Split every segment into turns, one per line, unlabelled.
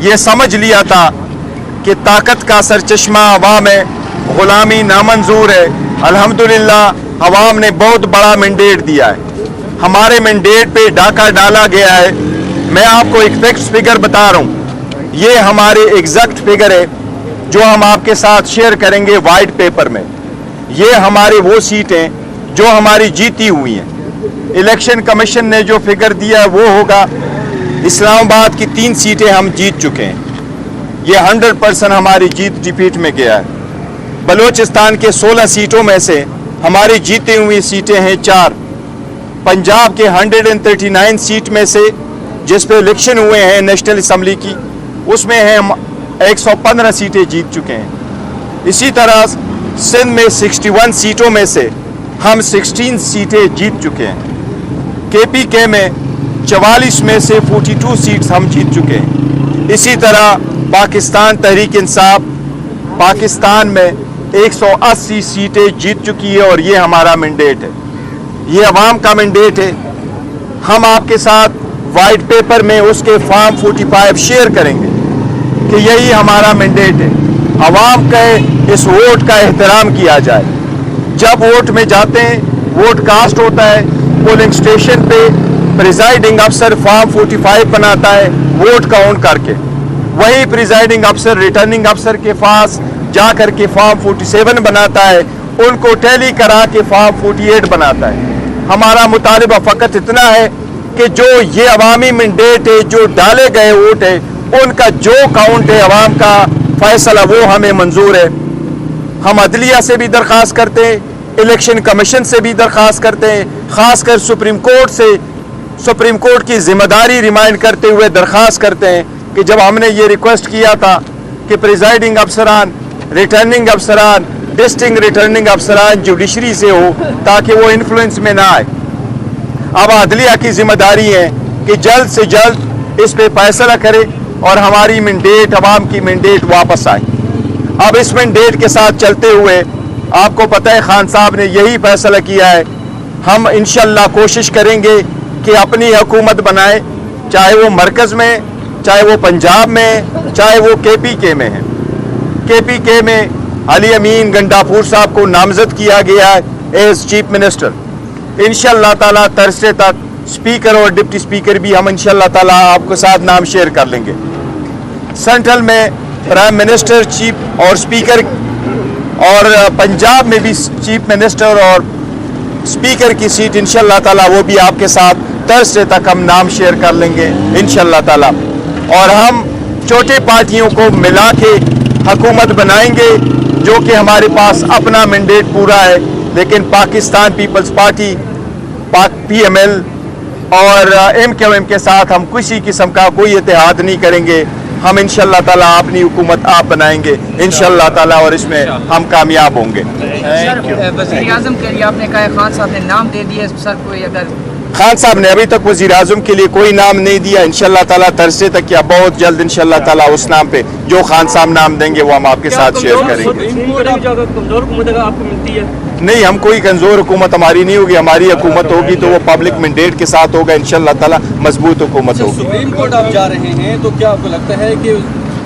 ये समझ लिया था कि ताकत का सरचश्मा अवाम है, ग़ुलामी नामंजूर है। अल्हम्दुलिल्लाह अवाम ने बहुत बड़ा मैंडेट दिया है, हमारे मैंडेट पे डाका डाला गया है। मैं आपको एग्जैक्ट फिगर बता रहा हूँ, ये हमारे एग्जैक्ट फिगर है जो हम आपके साथ शेयर करेंगे वाइट पेपर में। ये हमारे वो सीटें जो हमारी जीती हुई हैं। इलेक्शन कमीशन ने जो फिगर दिया है वो होगा, इस्लामाबाद की 3 सीटें हम जीत चुके हैं, ये 100% हमारी जीत रिपीट में गया है। बलूचिस्तान के 16 सीटों में से हमारी जीती हुई सीटें हैं 4। पंजाब के 139 सीट में से जिस पे इलेक्शन हुए हैं नेशनल असम्बली की, उसमें हैं हम 115 सीटें जीत चुके हैं। इसी तरह सिंध में 61 सीटों में से हम 16 सीटें जीत चुके हैं। KPK में 44 में से 42 सीट्स हम जीत चुके हैं। इसी तरह पाकिस्तान तहरीक इंसाफ पाकिस्तान में 180 सीटें जीत चुकी है और ये हमारा मैंडेट है, ये अवाम का मैंडेट है। हम आपके साथ वाइट पेपर में उसके फॉर्म 45 शेयर करेंगे कि यही हमारा मैंडेट है। अवाम के इस वोट का एहतराम किया जाए। जब वोट में जाते हैं, वोट कास्ट होता है, पोलिंग स्टेशन पे प्रिजाइडिंग अफसर फॉर्म 45 बनाता है वोट काउंट करके, वही प्रिजाइडिंग अफसर रिटर्निंग अफसर के पास जा कर के फॉर्म 47 बनाता है, उनको टैली करा के फॉर्म 48 बनाता है। हमारा मुतालिबा फ़कत इतना है कि जो ये अवामी मैंडेट है, जो डाले गए वोट है, उनका जो काउंट है अवाम का फैसला वो हमें मंजूर है। हम अदलिया से भी दरख्वास्त करते हैं, इलेक्शन कमीशन से भी दरख्वास्त करते हैं, ख़ासकर सुप्रीम कोर्ट से सुप्रीम कोर्ट की जिम्मेदारी रिमाइंड करते हुए दरख्वास्त करते हैं कि जब हमने ये रिक्वेस्ट किया था कि प्रिजाइडिंग अफसरान, रिटर्निंग अफसरान, डिस्ट्रिक्ट रिटर्निंग अफसरान जुडिशरी से हो ताकि वो इन्फ्लुएंस में ना आए, अब अदलिया की जिम्मेदारी है कि जल्द से जल्द इस पे फैसला करे और हमारी मैंडेट, अवाम की मैंडेट वापस आए। अब इस मैंडेट के साथ चलते हुए आपको पता है खान साहब ने यही फैसला किया है, हम इंशाल्लाह कोशिश करेंगे कि अपनी हुकूमत बनाए, चाहे वो मरकज़ में, चाहे वो पंजाब में, चाहे वो KPK में है। KPK में अली अमीन गंडापुर साहब को नामजद किया गया है एज चीफ मिनिस्टर। इंशाल्लाह ताला थर्सडे तक स्पीकर और डिप्टी स्पीकर भी हम इंशाल्लाह ताला आपके साथ नाम शेयर कर लेंगे। सेंट्रल में प्राइम मिनिस्टर, चीफ और स्पीकर, और पंजाब में भी चीफ मिनिस्टर और स्पीकर की सीट इंशाल्लाह ताला वो भी आपके साथ थर्सडे तक हम नाम शेयर कर लेंगे इंशाल्लाह ताला। और हम छोटे पार्टियों को मिला के हुकूमत बनाएंगे जो कि हमारे पास अपना मैंडेट पूरा है, लेकिन पाकिस्तान पीपल्स पार्टी PML और MQM के साथ हम किसी किस्म का कोई इत्तेहाद नहीं करेंगे। हम इंशाल्लाह ताला अपनी हुकूमत आप बनाएंगे इंशाल्लाह ताला और इसमें हम कामयाब होंगे।
वज़ीर आज़म के लिए आपने कहा खान साहब ने नाम दे दिया सर, कोई अगर
खान साहब ने अभी तक वज़ीर आज़म के लिए कोई नाम नहीं दिया, इंशाल्लाह ताला थर्सडे तक या बहुत जल्द इंशाल्लाह ताला उस नाम पे जो खान साहब नाम देंगे वो हम आपके साथ शेयर करेंगे। नहीं, हम कोई कमज़ोर हुकूमत हमारी नहीं होगी, हमारी हुकूमत होगी तो वो पब्लिक मैंडेट के साथ होगा इंशाल्लाह ताला, मजबूत हुकूमत होगी।
सुप्रीम कोर्ट आप जा रहे हैं तो क्या आपको लगता है कि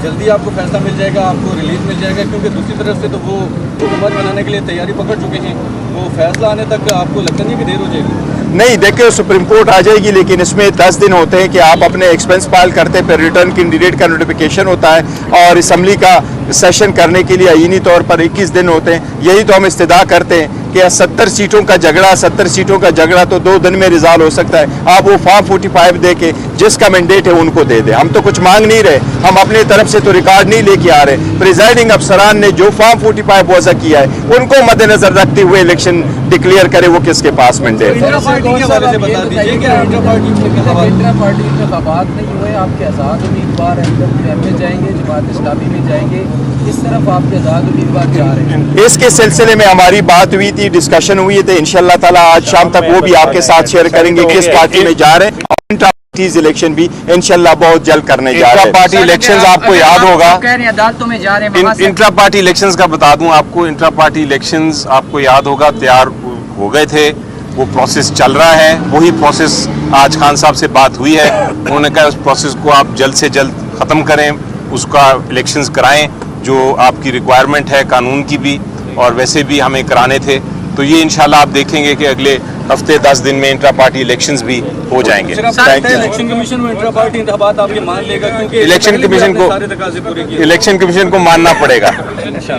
जल्दी आपको फैसला मिल जाएगा, आपको रिलीज मिल जाएगा? क्योंकि दूसरी तरफ से तो वो हुकूमत बनाने के लिए तैयारी पकड़ चुके हैं, वो फैसला आने तक आपको लगता नहीं कि देर हो जाएगी?
नहीं, देखिए सुप्रीम कोर्ट आ जाएगी, लेकिन इसमें 10 दिन होते हैं कि आप अपने एक्सपेंस फाइल करते हैं, फिर रिटर्न कैंडिडेट का नोटिफिकेशन होता है और असम्बली का सेशन करने के लिए आईनी तौर पर 21 दिन होते हैं। यही तो हम इस्तदा करते हैं कि 70 सीटों का झगड़ा तो 2 दिन में रिजॉल्व हो सकता है। आप वो फॉर्म 45 दे के जिसका मैंडेट है उनको दे दें। हम तो कुछ मांग नहीं रहे, हम अपनी तरफ से तो रिकॉर्ड नहीं लेके आ रहे। प्रिजाइडिंग अफसरान ने जो फॉर्म 45 वज़ा किया है उनको मद्देनजर रखते हुए इलेक्शन डिक्लेयर करे वो किसके पास मैंडेट है।
नहीं हुए, आपके आज़ाद उम्मीदवार में जाएंगे, जमात इस्लामी में जाएंगे, इस तरफ आपके आज़ाद उम्मीदवार जा रहे हैं।
इसके सिलसिले में हमारी बात हुई थी, डिस्कशन हुई थी, इंशाल्लाह ताला आज शाम तक वो भी आपके साथ शेयर करेंगे किस पार्टी में जा रहे हैं। इंट्रा पार्टी इलेक्शन भी इंशाल्लाह बहुत जल्द करने जा रहे हैं। पार्टी इलेक्शंस आपको याद होगा,
अदालतों में जा रहे हैं।
इंट्रा पार्टी इलेक्शंस का बता दूं आपको, इंट्रा पार्टी इलेक्शंस आपको याद होगा तैयार हो गए थे, वो प्रोसेस चल रहा है। वही प्रोसेस आज खान साहब से बात हुई है, उन्होंने कहा उस प्रोसेस को आप जल्द से जल्द ख़त्म करें, उसका इलेक्शंस कराएं जो आपकी रिक्वायरमेंट है कानून की भी, और वैसे भी हमें कराने थे। तो ये इंशाल्लाह आप देखेंगे कि अगले हफ्ते 10 दिन में इंट्रा पार्टी इलेक्शंस भी हो जाएंगे।
सर, आपको लगता है इलेक्शन कमीशन में इंट्रा पार्टी इंतखाबात आपके मान लेगा, क्योंकि
इलेक्शन कमीशन को
सारे तकाजे पूरे किए।
इलेक्शन कमीशन को मानना पड़ेगा।
दस्तयाब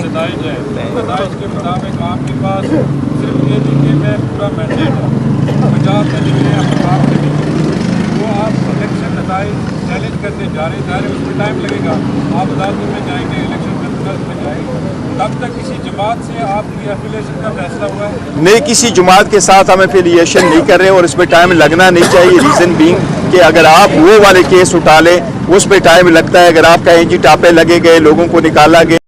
नताइज है, नताइज के मुताबिक आपके पास सिर्फ ये देखिए मैं पूरा मैंडेट है 50 में जो है आप के वो आप इलेक्शन नताइज चैलेंज करने जा रहे हैं, उसमें टाइम लगेगा। आप अदालतों में जाएंगे, इलेक्शन ट्रिब्यूनल में जाएंगे, तब तक किसी जमात से आपकी एफिलिएशन का फैसला हुआ है?
नहीं, किसी जमात के साथ हम एफिलिएशन नहीं कर रहे और इसमें टाइम लगना नहीं चाहिए। रीज़न बीइंग कि अगर आप वो वाले केस उठा लें उस पर टाइम लगता है। अगर आप कहें जी टापे लगे गए, लोगों को निकाला गया,